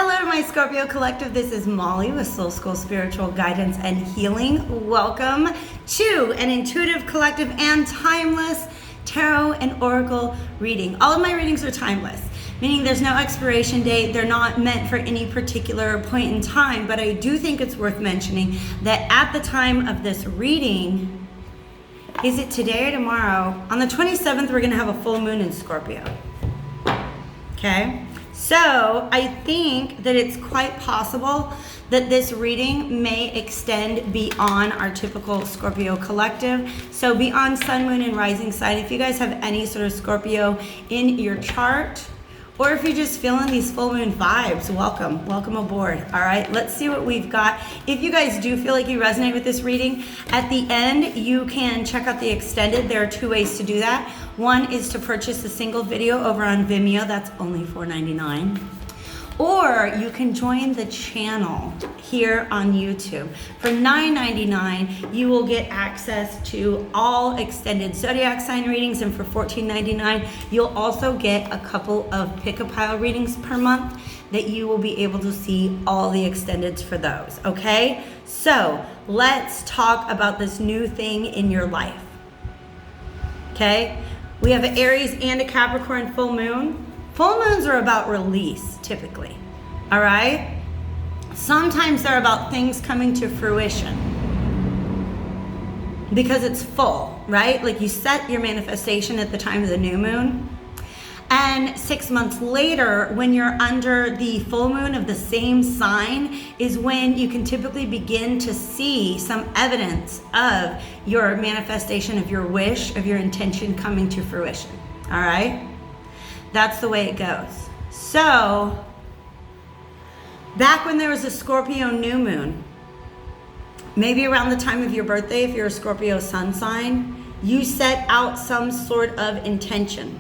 Hello, my Scorpio collective. This is Molly with Soul School Spiritual Guidance and Healing. Welcome to an intuitive, collective, and timeless tarot and oracle reading. All of my readings are timeless, meaning there's no expiration date. They're not meant for any particular point in time, but I do think it's worth mentioning that at the time of this reading, is it today or tomorrow? On the 27th, we're going to have a full moon in Scorpio. Okay? So I think that it's quite possible that this reading may extend beyond our typical Scorpio collective. So beyond sun, moon, and rising sign, if you guys have any sort of Scorpio in your chart, or if you're just feeling these full moon vibes, welcome aboard. All right, let's see what we've got. If you guys do feel like you resonate with this reading, at the end, you can check out the extended. There are two ways to do that. One is to purchase a single video over on Vimeo. That's only $4.99. Or you can join the channel here on YouTube. For $9.99, you will get access to all extended zodiac sign readings, and for $14.99, you'll also get a couple of pick-a-pile readings per month that you will be able to see all the extendeds for those, okay? So let's talk about this new thing in your life, okay? We have an Aries and a Capricorn full moon. Full moons are about release, typically, all right? Sometimes they're about things coming to fruition because it's full, right? Like you set your manifestation at the time of the new moon, and 6 months later, when you're under the full moon of the same sign, is when you can typically begin to see some evidence of your manifestation, of your wish, of your intention coming to fruition, all right? That's the way it goes. So, back when there was a Scorpio new moon, maybe around the time of your birthday, if you're a Scorpio sun sign, you set out some sort of intention.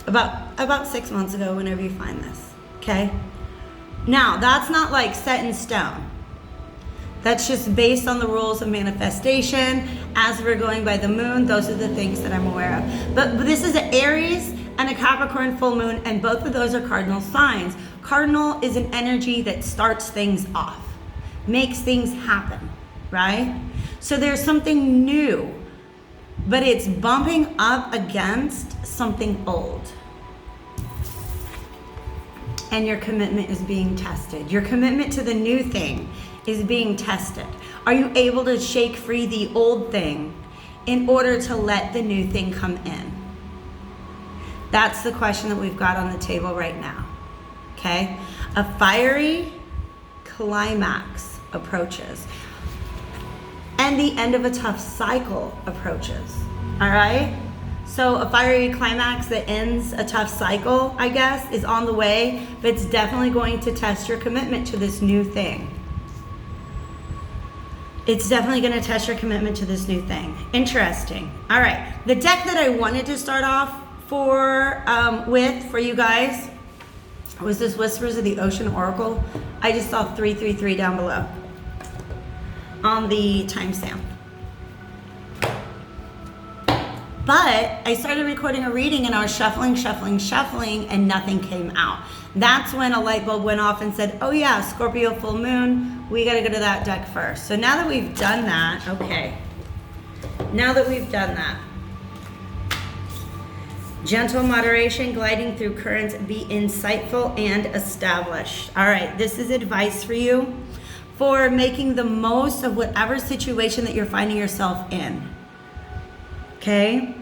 About 6 months ago, whenever you find this, okay? Now, that's not like set in stone. That's just based on the rules of manifestation. As we're going by the moon, those are the things that I'm aware of. But this is an Aries and a Capricorn full moon, and both of those are cardinal signs. Cardinal is an energy that starts things off, makes things happen, right? So there's something new, but it's bumping up against something old. And your commitment is being tested. Your commitment to the new thing is being tested. Are you able to shake free the old thing in order to let the new thing come in? That's the question that we've got on the table right now, okay? A fiery climax approaches, and the end of a tough cycle approaches, all right? So a fiery climax that ends a tough cycle, I guess, is on the way, but it's definitely going to test your commitment to this new thing. It's definitely going to test your commitment to this new thing. Interesting. All right. The deck that I wanted to start off with for you guys was this Whispers of the Ocean Oracle. I just saw 333 down below on the timestamp. But I started recording a reading and I was shuffling, and nothing came out. That's when a light bulb went off and said, oh yeah, Scorpio full moon, we gotta go to that deck first. So now that we've done that, okay. Now that we've done that, gentle moderation, gliding through currents, be insightful and established. All right, this is advice for you for making the most of whatever situation that you're finding yourself in. Okay?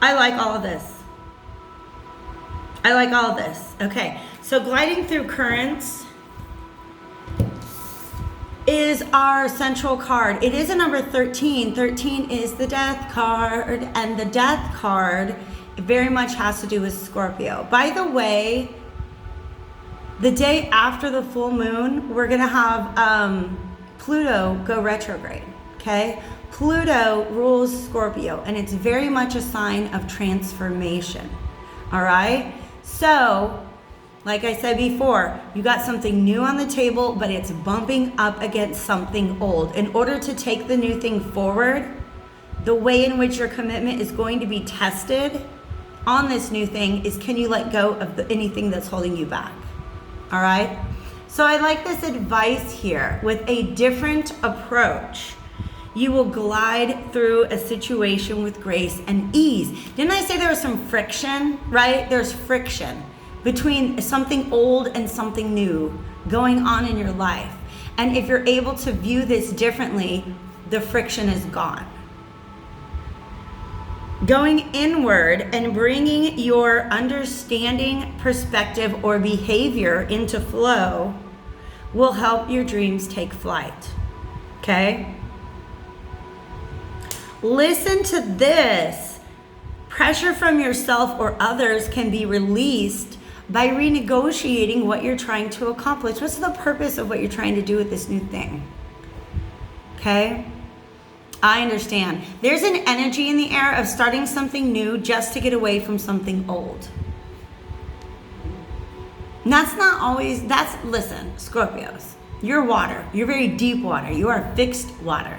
I like all of this. Okay, so gliding through currents is our central card. It is a number 13. 13 is the death card, and the death card very much has to do with Scorpio. By the way, the day after the full moon, we're gonna have Pluto go retrograde, okay? Pluto rules Scorpio, and it's very much a sign of transformation, all right? So, like I said before, you got something new on the table, but it's bumping up against something old. In order to take the new thing forward, the way in which your commitment is going to be tested on this new thing is, can you let go of anything that's holding you back? All right? So I like this advice here. With a different approach, you will glide through a situation with grace and ease. Didn't I say there was some friction, right? There's friction between something old and something new going on in your life. And if you're able to view this differently, the friction is gone. Going inward and bringing your understanding, perspective, or behavior into flow will help your dreams take flight. Okay? Listen to this. Pressure from yourself or others can be released by renegotiating what you're trying to accomplish. What's the purpose of what you're trying to do with this new thing? Okay? I understand. There's an energy in the air of starting something new just to get away from something old. And that's not always, listen, Scorpios, you're water. You're very deep water. You are fixed water.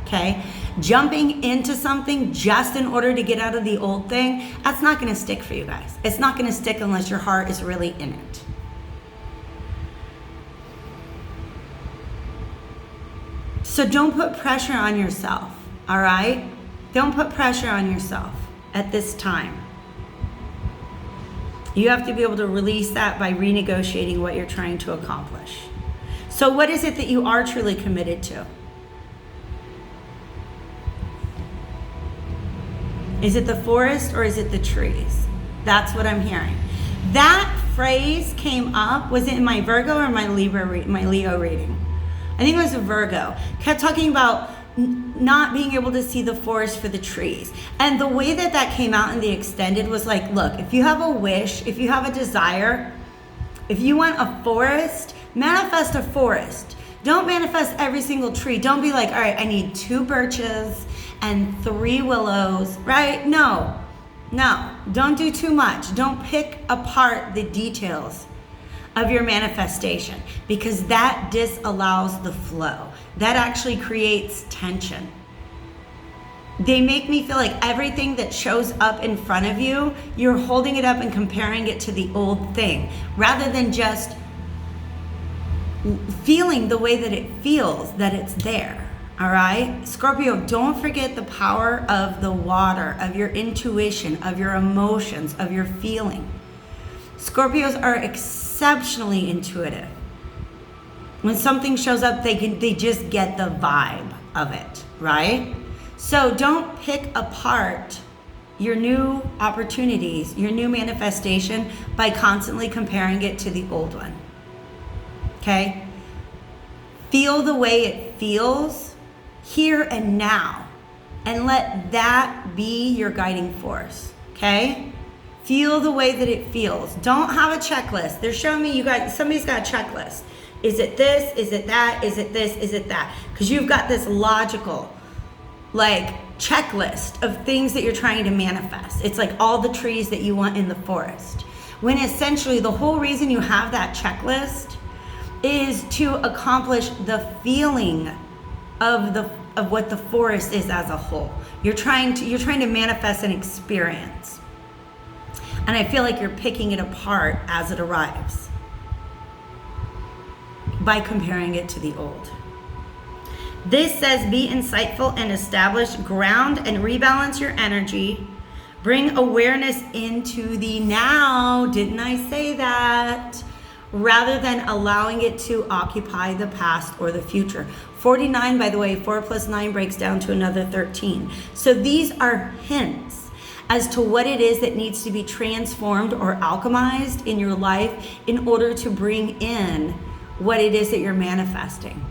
Okay? Jumping into something just in order to get out of the old thing, that's not going to stick for you guys. It's not going to stick unless your heart is really in it. So don't put pressure on yourself, all right? Don't put pressure on yourself at this time. You have to be able to release that by renegotiating what you're trying to accomplish. So what is it that you are truly committed to? Is it the forest or is it the trees? That's what I'm hearing. That phrase came up, was it in my Virgo or my Leo reading? I think it was a Virgo. Kept talking about not being able to see the forest for the trees. And the way that that came out in the extended was like, look, if you have a wish, if you have a desire, if you want a forest, manifest a forest. Don't manifest every single tree. Don't be like, all right, I need 2 birches and 3 willows, right? No, don't do too much. Don't pick apart the details of your manifestation, because that disallows the flow. That actually creates tension. They make me feel like everything that shows up in front of you, you're holding it up and comparing it to the old thing, rather than just feeling the way that it feels, that it's there. All right? Scorpio, don't forget the power of the water, of your intuition, of your emotions, of your feeling. Scorpios are exceptionally intuitive. When something shows up, they just get the vibe of it, right? So don't pick apart your new opportunities, your new manifestation, by constantly comparing it to the old one. Okay? Feel the way it feels here and now, and let that be your guiding force. Okay? Feel the way that it feels. Don't have a checklist. They're showing me somebody's got a checklist. Is it this? Is it that? Is it this? Is it that? Because you've got this logical, checklist of things that you're trying to manifest. It's like all the trees that you want in the forest. When essentially the whole reason you have that checklist is to accomplish the feeling of what the forest is as a whole. You're trying to manifest an experience. And I feel like you're picking it apart as it arrives by comparing it to the old. This says, be insightful and establish, ground and rebalance your energy. Bring awareness into the now. Didn't I say that? Rather than allowing it to occupy the past or the future. 49, by the way, 4 plus 9 breaks down to another 13. So these are hints as to what it is that needs to be transformed or alchemized in your life in order to bring in what it is that you're manifesting.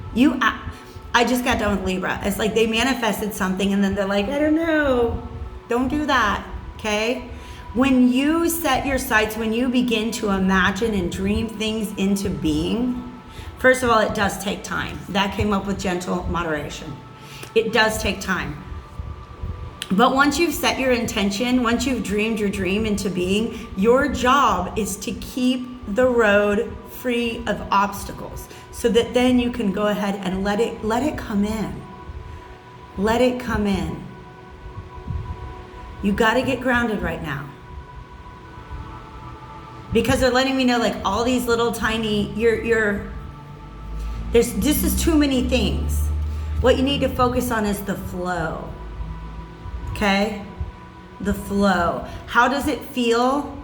I just got done with Libra. It's like they manifested something and then they're like, I don't know. Don't do that, okay? When you set your sights, when you begin to imagine and dream things into being, first of all, it does take time. That came up with gentle moderation. It does take time. But once you've set your intention, once you've dreamed your dream into being, your job is to keep the road free of obstacles so that then you can go ahead and let it come in. Let it come in. You got to get grounded right now. Because they're letting me know, like, all these little tiny, this is too many things. What you need to focus on is the flow. Okay? The flow. How does it feel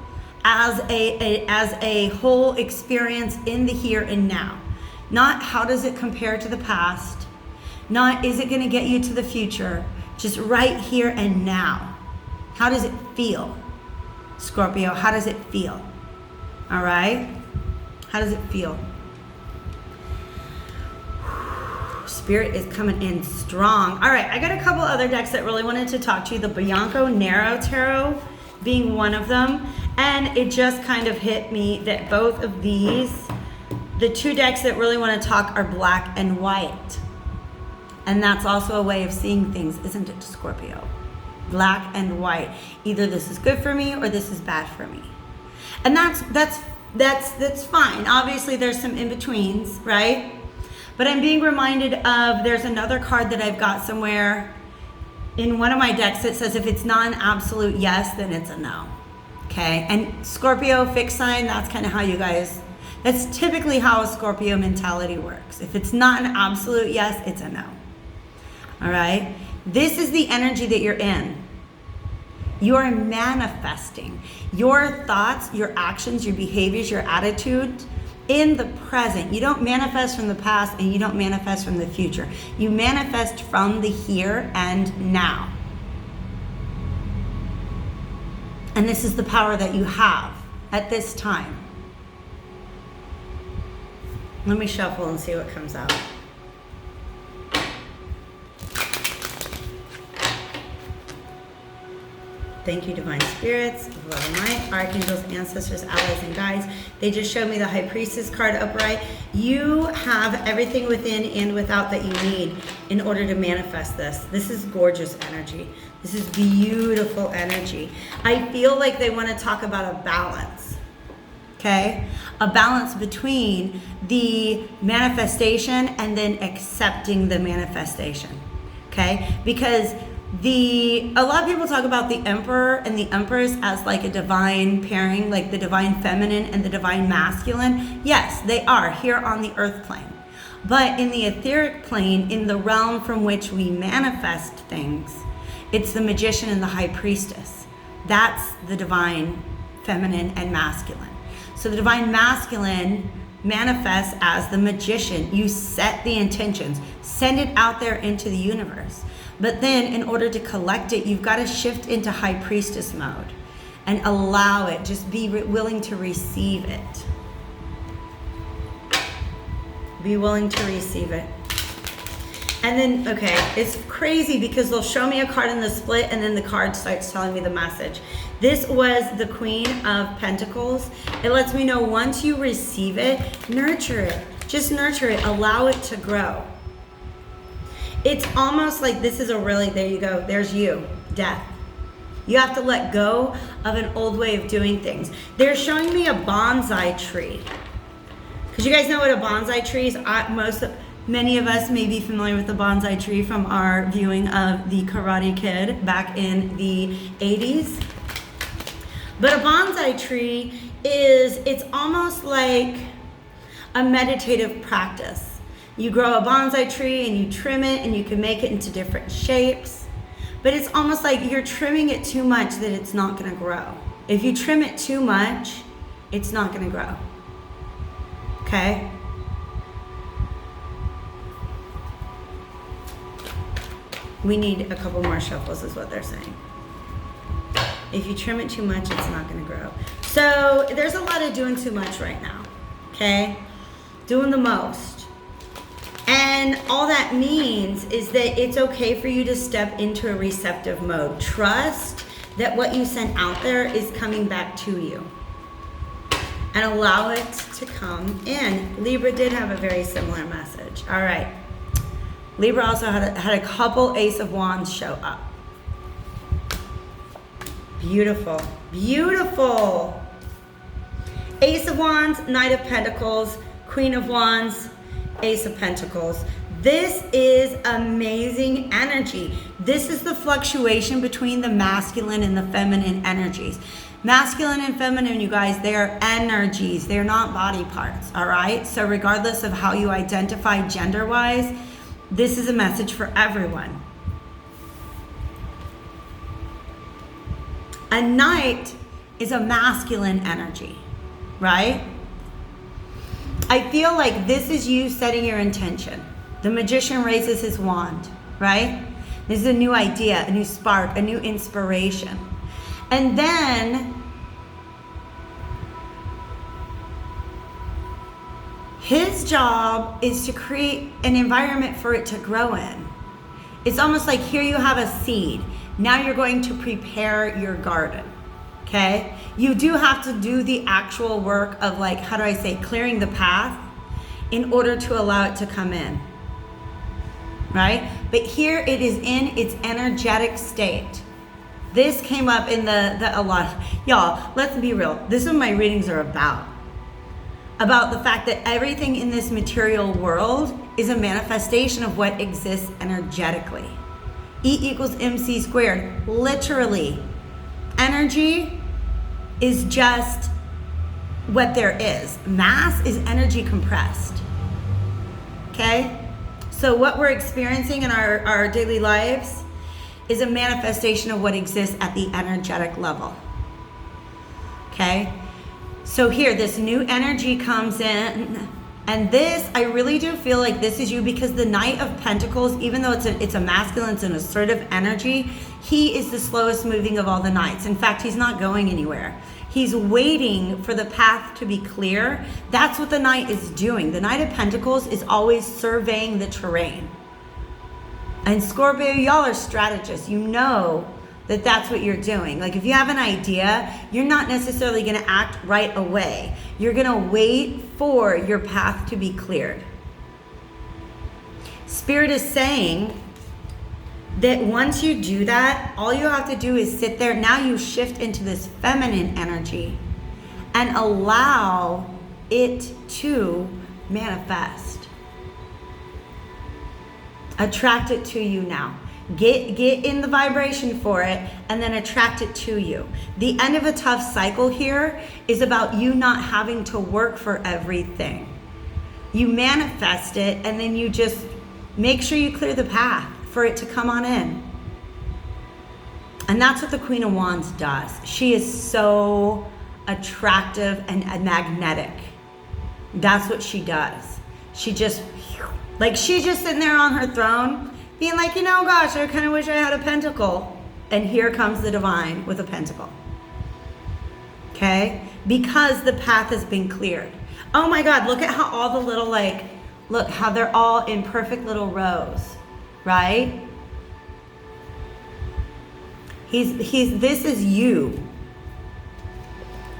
as a whole experience in the here and now? Not how does it compare to the past? Not is it going to get you to the future? Just right here and now. How does it feel? Scorpio, how does it feel? All right? How does it feel? Spirit is coming in strong. All right, I got a couple other decks that really wanted to talk to you. The Bianco Nero Tarot being one of them. And it just kind of hit me that both of these, the two decks that really want to talk are black and white. And that's also a way of seeing things, isn't it, Scorpio? Black and white. Either this is good for me or this is bad for me. And that's fine. Obviously, there's some in-betweens, right? But I'm being reminded of, there's another card that I've got somewhere in one of my decks that says if it's not an absolute yes, then it's a no. Okay? And Scorpio fixed sign, that's kind of how you guys, that's typically how a Scorpio mentality works. If it's not an absolute yes, it's a no. All right? This is the energy that you're in. You're manifesting your thoughts, your actions, your behaviors, your attitude in the present. You don't manifest from the past and you don't manifest from the future. You manifest from the here and now. And this is the power that you have at this time. Let me shuffle and see what comes out. Thank you, divine spirits, love and light, archangels, ancestors, allies, and guides. They just showed me the High Priestess card upright. You have everything within and without that you need in order to manifest this. This is gorgeous energy. This is beautiful energy. I feel like they want to talk about a balance, okay? A balance between the manifestation and then accepting the manifestation, okay? Because a lot of people talk about the Emperor and the Empress as like a divine pairing, like the divine feminine and the divine masculine. Yes, they are here on the earth plane. But in the etheric plane, in the realm from which we manifest things, it's the magician and the high priestess. That's the divine feminine and masculine. So the divine masculine manifests as the magician. You set the intentions, send it out there into the universe. But then in order to collect it, you've got to shift into high priestess mode and allow it. Just be willing to receive it. Be willing to receive it. And then, okay, it's crazy because they'll show me a card in the split and then the card starts telling me the message. This was the Queen of Pentacles. It lets me know once you receive it, nurture it. Just nurture it. Allow it to grow. It's almost like this is there you go, there's you, death. You have to let go of an old way of doing things. They're showing me a bonsai tree. Because you guys know what a bonsai tree is. Many of us may be familiar with the bonsai tree from our viewing of The Karate Kid back in the 80s. But a bonsai tree it's almost like a meditative practice. You grow a bonsai tree and you trim it and you can make it into different shapes. But it's almost like you're trimming it too much that it's not going to grow. If you trim it too much, it's not going to grow. Okay? We need a couple more shuffles is what they're saying. If you trim it too much, it's not going to grow. So there's a lot of doing too much right now. Okay? Doing the most. And all that means is that it's okay for you to step into a receptive mode. Trust that what you sent out there is coming back to you. And allow it to come in. Libra did have a very similar message. All right. Libra also had a couple Ace of Wands show up. Beautiful. Beautiful. Ace of Wands, Knight of Pentacles, Queen of Wands, Ace of Pentacles. This is amazing energy. This is the fluctuation between the masculine and the feminine energies. Masculine and feminine, you guys, they are energies. They're not body parts, all right? So regardless of how you identify gender-wise, this is a message for everyone. A knight is a masculine energy, right? I feel like this is you setting your intention. The magician raises his wand, right? This is a new idea, a new spark, a new inspiration. And then his job is to create an environment for it to grow in. It's almost like here you have a seed. Now you're going to prepare your garden, okay? You do have to do the actual work of, like, how do I say, clearing the path in order to allow it to come in, right? But here it is in its energetic state. This came up in a lot. Y'all, let's be real. This is what my readings are about. About the fact that everything in this material world is a manifestation of what exists energetically. E equals MC squared. Literally, energy is just what there is. Mass is energy compressed. Okay? So what we're experiencing in our daily lives is a manifestation of what exists at the energetic level. Okay? So here, this new energy comes in, and this, I really do feel like this is you, because the Knight of Pentacles, even though it's a masculine, it's an assertive energy, he is the slowest moving of all the knights. In fact, he's not going anywhere. He's waiting for the path to be clear. That's what the Knight is doing. The Knight of Pentacles is always surveying the terrain. And Scorpio, y'all are strategists. You know that that's what you're doing. Like, if you have an idea, you're not necessarily going to act right away. You're going to wait for your path to be cleared. Spirit is saying that once you do that, all you have to do is sit there. Now you shift into this feminine energy and allow it to manifest. Attract it to you now. Get in the vibration for it, and then attract it to you. The end of a tough cycle here is about you not having to work for everything. You manifest it, and then you just make sure you clear the path for it to come on in. And that's what the Queen of Wands does. She is so attractive and magnetic. That's what she does. She's just sitting there on her throne, being like, you know, gosh, I kind of wish I had a pentacle. And here comes the divine with a pentacle. Okay? Because the path has been cleared. Oh my God, look at how all the little, look how they're all in perfect little rows, right? This is you.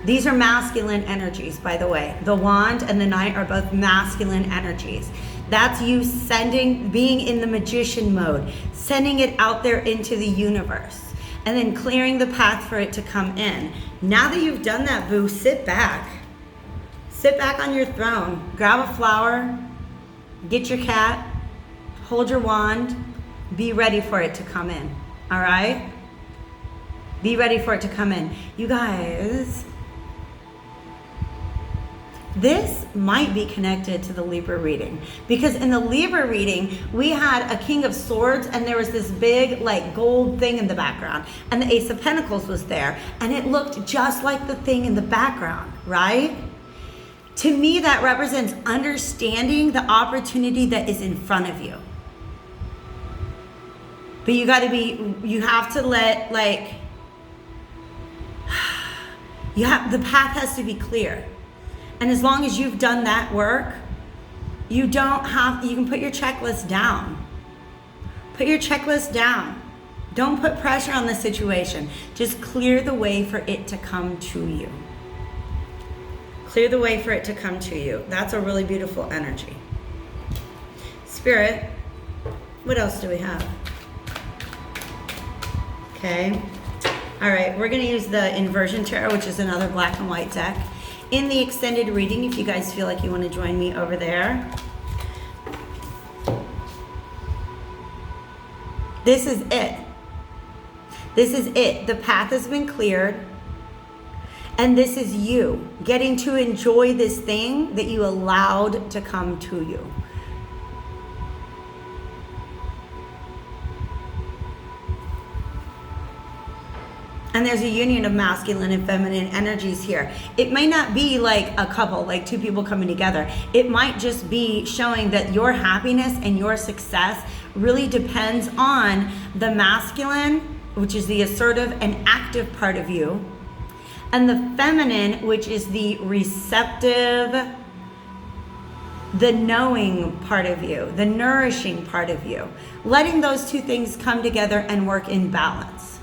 These are masculine energies, by the way. The wand and the knight are both masculine energies. That's you being in the magician mode, sending it out there into the universe, and then clearing the path for it to come in. Now that you've done that, boo, sit back. Sit back on your throne. Grab a flower, get your cat, hold your wand, be ready for it to come in, all right? Be ready for it to come in. You guys, this might be connected to the Libra reading, because in the Libra reading, we had a King of Swords, and there was this big gold thing in the background, and the Ace of Pentacles was there, and it looked just like the thing in the background, right? To me, that represents understanding the opportunity that is in front of you. But you have to let, the path has to be clear. And as long as you've done that work, you can put your checklist down. Put your checklist down. Don't put pressure on the situation. Just clear the way for it to come to you. Clear the way for it to come to you. That's a really beautiful energy. Spirit, what else do we have? Okay. All right, we're going to use the Inversion Tarot, which is another black and white deck. In the extended reading, if you guys feel like you want to join me over there. This is it. This is it. The path has been cleared. And this is you getting to enjoy this thing that you allowed to come to you. And there's a union of masculine and feminine energies here. It may not be like a couple, like two people coming together. It might just be showing that your happiness and your success really depends on the masculine, which is the assertive and active part of you, and the feminine, which is the receptive, the knowing part of you, the nourishing part of you. Letting those two things come together and work in balance.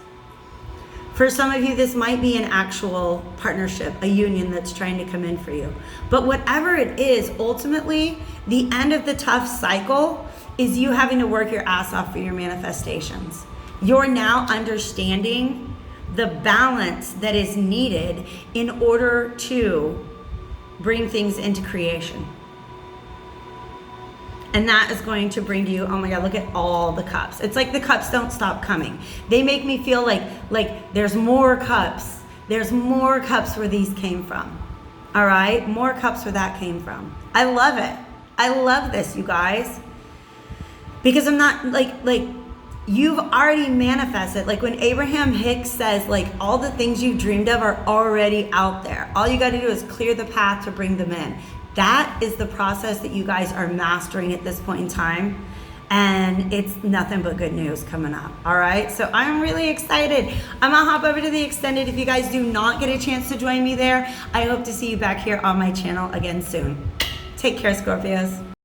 For some of you, this might be an actual partnership, a union that's trying to come in for you. But whatever it is, ultimately, the end of the tough cycle is you having to work your ass off for your manifestations. You're now understanding the balance that is needed in order to bring things into creation. And that is going to bring to you, oh my God, look at all the cups. It's like the cups don't stop coming. They make me feel like there's more cups. There's more cups where these came from. All right? More cups where that came from. I love it. I love this, you guys. Because I'm not like you've already manifested. Like when Abraham Hicks says, like, all the things you've dreamed of are already out there. All you got to do is clear the path to bring them in. That is the process that you guys are mastering at this point in time. And it's nothing but good news coming up. All right. So I'm really excited. I'm going to hop over to the extended. If you guys do not get a chance to join me there, I hope to see you back here on my channel again soon. Take care, Scorpios.